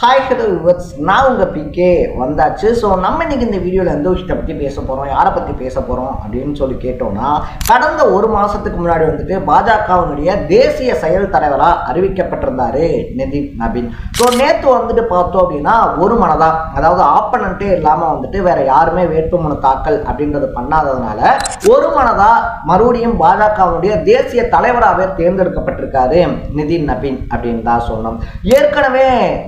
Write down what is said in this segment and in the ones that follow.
Hi hello viewers, நான் உங்கள் PK வந்தாச்சு. ஸோ நம்ம இன்றைக்கி இந்த வீடியோவில் எந்த விஷயத்தை பற்றி பேச போகிறோம், யாரை பற்றி பேச போகிறோம் அப்படின்னு சொல்லி கேட்டோம்னா, கடந்த ஒரு மாதத்துக்கு முன்னாடி வந்துட்டு பாஜகவினுடைய தேசிய செயல் தலைவராக அறிவிக்கப்பட்டிருந்தார் நிதின் நபீன். ஸோ நேற்று வந்துட்டு பார்த்தோம் அப்படின்னா ஒரு மனதாக, அதாவது ஆப்பனண்ட்டே இல்லாமல் வந்துட்டு வேறு யாருமே வேட்புமனு தாக்கல் அப்படின்றது பண்ணாததுனால ஒரு மனதாக மறுபடியும் பாஜகவினுடைய தேசிய தலைவராகவே தேர்ந்தெடுக்கப்பட்டிருக்காரு நிதின் நபீன் அப்படின்னு தான் சொன்னோம். ஏற்கனவே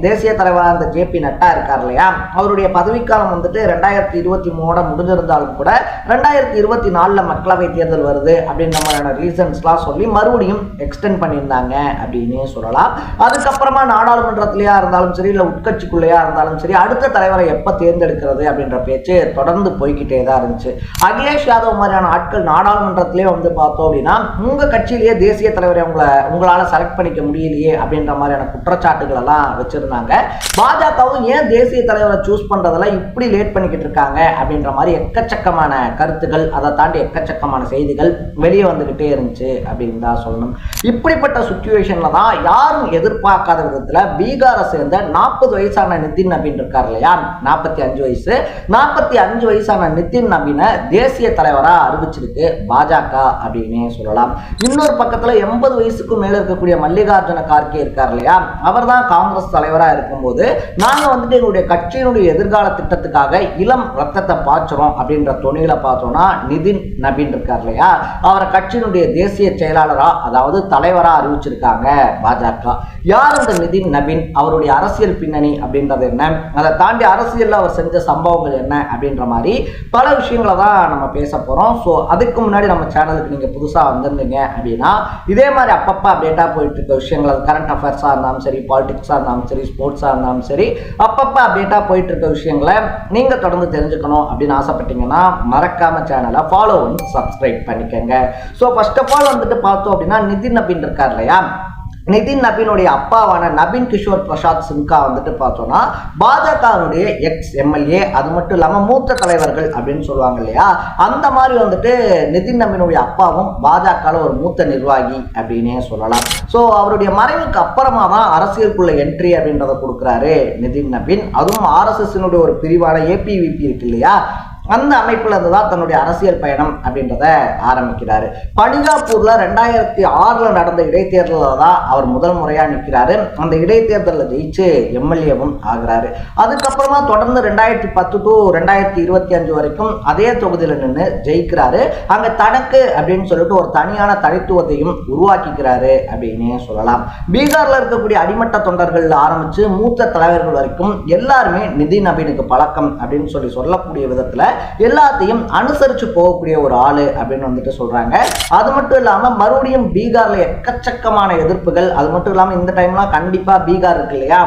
தேசிய தலைவராக இந்த ஜேபி நட்டா இருக்கார் இல்லையா, அவருடைய பதவிக்காலம் வந்துட்டு 2023 முடிஞ்சிருந்தாலும் கூட 2024 மக்களவை தேர்தல் வருது அப்படின்ற மாதிரியான ரீசன்ஸ்லாம் சொல்லி மறுபடியும் எக்ஸ்டெண்ட் பண்ணியிருந்தாங்க அப்படின்னு சொல்லலாம். அதுக்கப்புறமா நாடாளுமன்றத்திலேயா இருந்தாலும் சரி, இல்லை உட்கட்சிக்குள்ளேயா இருந்தாலும் சரி, அடுத்த தலைவரை எப்போ தேர்ந்தெடுக்கிறது அப்படின்ற பேச்சு தொடர்ந்து போய்கிட்டே தான் இருந்துச்சு. அகிலேஷ் யாதவ் மாதிரியான ஆட்கள் நாடாளுமன்றத்திலே வந்து பார்த்தோம் அப்படின்னா, உங்கள் கட்சியிலேயே தேசிய தலைவரை உங்களால் செலக்ட் பண்ணிக்க முடியலையே அப்படின்ற மாதிரியான குற்றச்சாட்டுகள் எல்லாம் வச்சிருந்தாங்க. பாஜகவும் ஏன் தேசிய தலைவரை சூஸ் பண்றதுல இப்படி லேட் பண்ணிக்கிட்டு இருக்காங்க அப்படின்ற மாதிரி எக்கச்சக்கமான கருத்துக்கள், அதை தாண்டி எக்கச்சக்கமான செய்திகள் வெளியே வந்துகிட்டே இருந்துச்சு அப்படின்னு தான் சொல்லணும். இப்படிப்பட்ட சுச்சுவேஷன்ல தான் யாரும் எதிர்பார்க்காத விதத்துல பீகாரை சேர்ந்த 40 வயசான நிதின் நபீன் இருக்கார் இல்லையா, 45 வயசான நிதின் நபீனை தேசிய தலைவரா அறிவிச்சிருக்கு பாஜக அப்படின்னே சொல்லலாம். இன்னொரு பக்கத்துல 80 வயசுக்கும் மேல இருக்கக்கூடிய மல்லிகார்ஜுன கார்கே இருக்கார் இல்லையா, அவர் தான் காங்கிரஸ் தலைவராக இருக்கும்போது நாங்க வந்துட்டு எங்களுடைய கட்சியினுடைய எதிர்கால திட்டத்துக்காக இளம் ரத்தத்தை பாய்ச்சறோம் அப்படின்ற துணியில பார்த்தோம்னா நிதின் நபீன் இருக்கார் இல்லையா, அவரை கட்சியினுடைய தேசிய செயலாளரா, அதாவது தலைவரா அறிவிச்சிருக்காங்க பாஜக. யார் இந்த நிதின் நபீன், அவருடைய அரசியல் பின்னணி அப்படின்றது என்ன, அதை தாண்டி அரசியல்ல அவர் செஞ்ச சம்பவங்கள் என்ன அப்படின்ற மாதிரி பல விஷயங்களை தான் நம்ம பேச போறோம். ஸோ அதுக்கு முன்னாடி நம்ம சேனலுக்கு நீங்க புதுசா வந்திருந்தீங்க அப்படின்னா இதே மாதிரி அப்பப்போ அப்டேட்டா போயிட்டு இருக்க விஷயங்கள், கரண்ட் அஃபேர்ஸா இருந்தாலும் சரி, பாலிடிக்ஸா இருந்தாலும் சரி, ஸ்போர்ட்ஸா இருந்தாலும் சரி, அப்பப்போ அப்டேட்டா போயிட்டு இருக்க விஷயங்களை நீங்க தொடர்ந்து தெரிஞ்சுக்கணும் அப்படின்னு ஆசைப்பட்டீங்கன்னா மறக்காம சேனலை ஃபாலோ பண்ணி சப்ஸ்கிரைப் பண்ணிக்கங்க. ஸோ ஃபர்ஸ்ட் ஆஃப் ஆல் வந்துட்டு பார்த்தோம் அப்படின்னா நிதின் நபீன் இருக்கார் இல்லையா, நிதின் நபீனுடைய அப்பாவான நபீன் கிஷோர் பிரசாத் சின்ஹா வந்துட்டு பார்த்தோம்னா பாஜகவுடைய எக்ஸ் எம்எல்ஏ, அது மட்டும் இல்லாமல் மூத்த தலைவர்கள் அப்படின்னு சொல்லுவாங்க இல்லையா, அந்த மாதிரி வந்துட்டு நிதின் நபீனுடைய அப்பாவும் பாஜகவில் ஒரு மூத்த நிர்வாகி அப்படின்னே சொல்லலாம். ஸோ அவருடைய மறைவுக்கு அப்புறமா தான் அரசியலுக்குள்ள என்ட்ரி அப்படின்றத கொடுக்குறாரு நிதின் நபீன். அதுவும் ஆர்எஸ்எஸ்னுடைய ஒரு பிரிவான ஏபிவிபி இருக்கு இல்லையா, அந்த அமைப்புல இருந்து தான் தன்னுடைய அரசியல் பயணம் அப்படின்றத ஆரம்பிக்கிறாரு. பனிகாப்பூர்ல 2006 நடந்த இடைத்தேர்தலில் தான் அவர் முதல் முறையா நிற்கிறாரு. அந்த இடைத்தேர்தலில் ஜெயிச்சு எம்எல்ஏவும் ஆகிறாரு. அதுக்கப்புறமா தொடர்ந்து 2010 to 2025 வரைக்கும் அதே தொகுதியில் நின்று ஜெயிக்கிறாரு. அங்க தனக்கு அப்படின்னு சொல்லிட்டு ஒரு தனியான தனித்துவத்தையும் உருவாக்கிக்கிறாரு அப்படின்னே சொல்லலாம். பீகார்ல இருக்கக்கூடிய அடிமட்ட தொண்டர்கள் ஆரம்பிச்சு மூத்த தலைவர்கள் வரைக்கும் எல்லாருமே நிதின் நபீனுக்கு பழக்கம் அப்படின்னு சொல்லக்கூடிய விதத்துல எல்லாத்தையும் அனுசரிச்சு போகக்கூடிய ஒரு ஆளு அப்படின்னு வந்துட்டு சொல்றாங்க. அது மட்டும் இல்லாம மறுபடியும் பீகார்ல எக்கச்சக்கமான எதிர்ப்புகள், அது மட்டும் இல்லாம இந்த டைம்லாம் கண்டிப்பா பீகார் இருக்கு இல்லையா,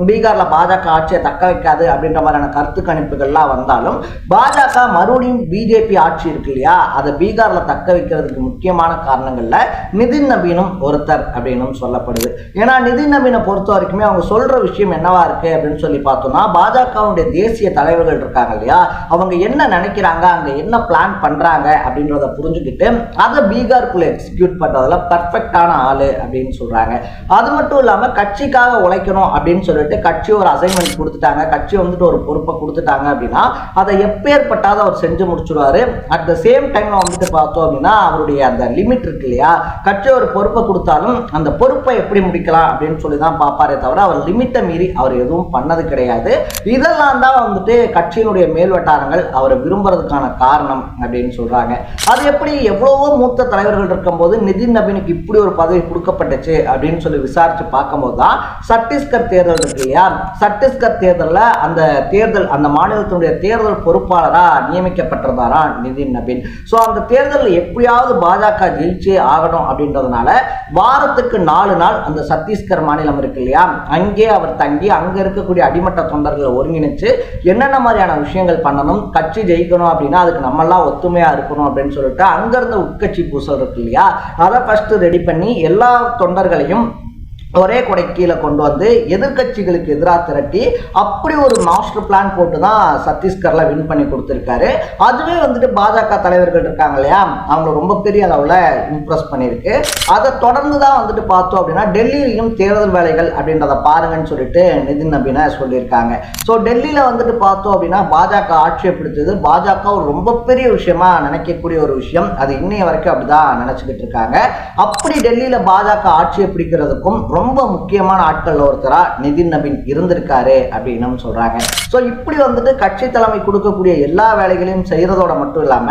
பீகார்ல பாஜக ஆட்சியை தக்க வைக்காது அப்படின்ற மாதிரியான கருத்து கணிப்புகள்லாம் வந்தாலும் பாஜக மறுபடியும் பிஜேபி ஆட்சி இருக்கு இல்லையா, அதை பீகார்ல தக்க வைக்கிறதுக்கு முக்கியமான காரணங்கள்ல நிதின் நபீனும் ஒருத்தர் அப்படின்னு சொல்லப்படுது. ஏன்னா நிதின் நபீனை பொறுத்த வரைக்குமே அவங்க சொல்ற விஷயம் என்னவா இருக்கு அப்படின்னு சொல்லி பார்த்தோம்னா, பாஜகவுடைய தேசிய தலைவர்கள் இருக்காங்க இல்லையா, அவங்க என்ன நினைக்கிறாங்க, அங்க என்ன பிளான் பண்றாங்க அப்படின்றத புரிஞ்சுக்கிட்டு அதை பீகாருக்குள்ள எக்ஸிக்யூட் பண்றதுல பர்ஃபெக்டான ஆளு அப்படின்னு சொல்றாங்க. அது மட்டும் இல்லாம கட்சிக்காக உழைக்கணும் அப்படின்னு சொல்லிட்டு கட்சி ஒரு அசைன்மெண்ட் கொடுத்துட்டாங்க, கட்சி வந்துட்டு ஒரு பொறுப்பை கொடுத்துட்டாங்க அப்படின்னா அதை எப்பேற்பட்டாத அவர் செஞ்சு முடிச்சுடுவாரு. அட் த சேம் டைம்ல வந்துட்டு பார்த்தோம் அப்படின்னா அவருடைய அந்த லிமிட் இருக்கு இல்லையா, கட்சி ஒரு பொறுப்பை கொடுத்தாலும் அந்த பொறுப்பை எப்படி முடிக்கலாம் அப்படின்னு சொல்லி தான் பார்ப்பாரே தவிர அவர் லிமிட்டை மீறி அவர் எதுவும் பண்ணது கிடையாது. இதெல்லாம் தான் வந்துட்டு கட்சியினுடைய மேல்வட்டாரங்கள் அவர் விரும்புறதுக்கான காரணம் அப்படின்னு சொல்றாங்க. அது எப்படி எவ்வளவோ மூத்த தலைவர்கள் இருக்கும்போது நிதின் நபீனுக்கு இப்படி ஒரு பதவி கொடுக்கப்பட்டுச்சு அப்படின்னு சொல்லி விசாரிச்சு பார்க்கும்போது தான் சத்தீஸ்கர் தேர்தல் இருக்கு இல்லையா, சத்தீஸ்கர் தேர்தலில் அந்த மாநிலத்தினுடைய தேர்தல் பொறுப்பாளரா நியமிக்கப்பட்டிருந்தாரா நிதின் நபீன். ஸோ அந்த தேர்தலில் எப்படியாவது பாஜக ஜெயிச்சே ஆகணும் அப்படின்றதுனால வாரத்துக்கு 4 நாள் அந்த சத்தீஸ்கர் மாநிலம் இருக்கு இல்லையா, அங்கே அவர் தங்கி அங்க இருக்கக்கூடிய அடிமட்ட தொண்டர்களை ஒருங்கிணைச்சு என்னென்ன மாதிரியான விஷயங்கள் பண்ணணும், கட்சி ஜெயிக்கணும் அப்படின்னா அதுக்கு நம்மெல்லாம் ஒத்துமையா இருக்கணும் அப்படின்னு சொல்லிட்டு அங்க இருந்த உட்கட்சி பூசல் இருக்கு இல்லையா, அதை ஃபர்ஸ்ட் ரெடி பண்ணி எல்லா தொண்டர்களையும் ஒரே கொடை கீழே கொண்டு வந்து எதிர்கட்சிகளுக்கு எதிராக திரட்டி அப்படி ஒரு மாஸ்டர் பிளான் போட்டு தான் சத்தீஸ்கர்ல வின் பண்ணி கொடுத்துருக்காரு. அதுவே வந்துட்டு பாஜக தலைவர்கள் இருக்காங்க இல்லையா, அவங்க ரொம்ப பெரிய அளவில் இம்ப்ரெஸ் பண்ணியிருக்கு. அதை தொடர்ந்து தான் வந்துட்டு பார்த்தோம் அப்படின்னா டெல்லியிலையும் தேர்தல் வேலைகள் அப்படின்றத பாருங்கன்னு சொல்லிட்டு நிதின் நபீனை சொல்லியிருக்காங்க. ஸோ டெல்லியில் வந்துட்டு பார்த்தோம் அப்படின்னா பாஜக ஆட்சியை பிடிச்சது பாஜக ஒரு ரொம்ப பெரிய விஷயமா நினைக்கக்கூடிய ஒரு விஷயம். அது இன்னைய வரைக்கும் அப்படிதான் நினைச்சுக்கிட்டு இருக்காங்க. அப்படி டெல்லியில் பாஜக ஆட்சியை பிடிக்கிறதுக்கும் ரொம்ப முக்கியமான ஆட்கள் ஒருத்தரா நிதின் நபீன் இருந்திருக்காரு அப்படின்னு சொல்றாங்க. ஸோ இப்படி வந்துட்டு கட்சி தலைமை கொடுக்கக்கூடிய எல்லா வேலைகளையும் செய்யறதோட மட்டும் இல்லாம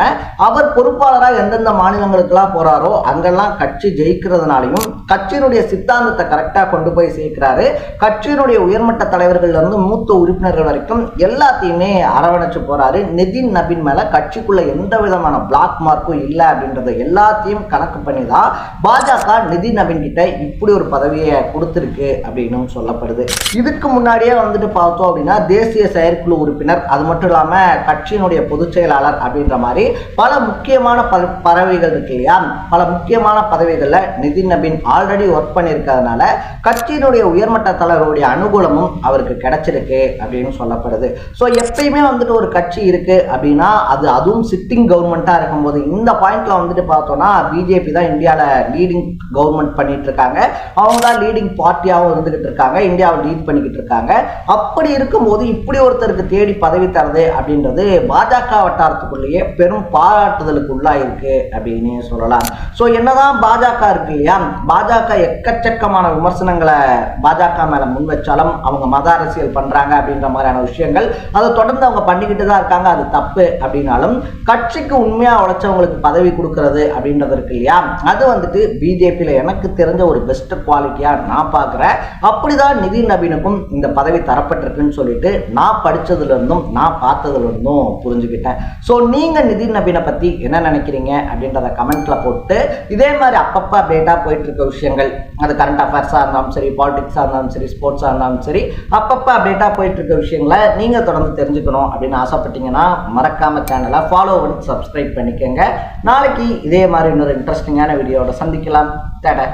அவர் பொறுப்பாளராக எந்தெந்த மாநிலங்களுக்கெல்லாம் போறாரோ அங்கெல்லாம் கட்சி ஜெயிக்கிறதுனாலையும் கட்சியினுடைய சித்தாந்தத்தை கரெக்டா கொண்டு போய் சேர்க்கிறாரு. கட்சியினுடைய உயர்மட்ட தலைவர்கள் இருந்து மூத்த உறுப்பினர்கள் வரைக்கும் எல்லாத்தையுமே அரவணைச்சு போறாரு. நிதின் நபீன் மேல கட்சிக்குள்ள எந்த விதமான பிளாக் மார்க்கும் இல்லை அப்படின்றத எல்லாத்தையும் கணக்கு பண்ணி தான் பாஜக நிதின் நபீன் கிட்ட இப்படி ஒரு பதவியை கொடுத்திருக்கு அப்படின்னு சொல்லப்படுது. இதுக்கு முன்னாடியே வந்துட்டு பார்த்தோம் அப்படின்னா தேசிய செயற்குழு உறுப்பினர், அது மட்டும் இல்லாம கட்சியினுடைய பொதுச் செயலாளர் அப்படின்ற மாதிரி பல முக்கியமான பதவிகள் இருக்கு இல்லையா, பல முக்கியமான பதவிகள்ல நிதின் நபீன் ஆல்ரெடி ஒர்க் பண்ணியிருக்கிறதுனால கட்சியினுடைய உயர்மட்ட தலைவருடைய அனுகூலமும் அவருக்கு கிடைச்சிருக்கு அப்படின்னு சொல்லப்படுது. ஸோ எப்பயுமே வந்துட்டு ஒரு கட்சி இருக்கு அப்படின்னா அதுவும் சிட்டிங் கவர்மெண்டா இருக்கும்போது இந்த பாயிண்ட்ல வந்துட்டு பார்த்தோம்னா பிஜேபி தான் இந்தியாவில் லீடிங் கவர்மெண்ட் பண்ணிட்டு இருக்காங்க. அவங்க தான் லீடிங் பார்ட்டியாகவும் இருந்துகிட்டு இருக்காங்க, இந்தியாவை லீட் பண்ணிக்கிட்டு இருக்காங்க. அப்படி இருக்கும்போது இப்படி ஒருத்தருக்கு தேடி பதவி தரது அப்படின்றது பாஜக வட்டாரத்துக்குள்ளேயே பெரும் பாராட்டுதலுக்கு உள்ளாயிருக்கு அப்படின்னு சொல்லலாம். ஸோ என்னதான் பாஜக இருக்கு இல்லையா, பாஜக எக்கச்சக்கமான விமர்சனங்களை பாஜக மேல முன் வச்சாலும் அவங்க மத அரசியல் பண்றாங்க அப்படின்ற மாதிரியான விஷயங்கள் அதை தொடர்ந்து அவங்க பண்ணிக்கிட்டு தான் இருக்காங்க. அது தப்பு அப்படின்னாலும் கட்சிக்கு உண்மையா உழைச்சவங்களுக்கு பதவி கொடுக்கறது அப்படின்றது இருக்கு இல்லையா, அது வந்துட்டு பிஜேபியில எனக்கு தெரிஞ்ச ஒரு பெஸ்ட் குவாலிட்டியா நான் பார்க்குறேன். அப்படிதான் நிதின் நபீனுக்கும் இந்த பதவி தரப்பட்டிருக்குன்னு சொல்லிட்டு நான் படிச்சதுல இருந்தும் நான் பார்த்ததுல இருந்தும் புரிஞ்சுக்கிட்டேன். ஸோ நீங்க நிதின் நபீனை பத்தி என்ன நினைக்கிறீங்க அப்படின்றத கமெண்ட்ல போட்டு இதே மாதிரி அப்பப்போ அப்டேட்டா போயிட்டு இருக்க விஷயங்கள், அது கரண்ட் அஃபேர்ஸா இருந்தாலும் சரி, பாலிடிக்ஸா இருந்தாலும் சரி, ஸ்போர்ட்ஸா இருந்தாலும் சரி, அப்பப்போ அப்டேட்டா போயிட்டு இருக்க விஷயங்களை நீங்க தொடர்ந்து தெரிஞ்சுக்கணும் அப்படின்னு ஆசைப்பட்டீங்கன்னா மறக்காம சேனலை ஃபாலோ பண்ணி சப்ஸ்கிரைப் பண்ணிக்கோங்க. நாளைக்கு இதே மாதிரி இன்னொரு இன்ட்ரெஸ்டிங்கான வீடியோட சந்திக்கலாம். Tata,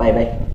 bye by.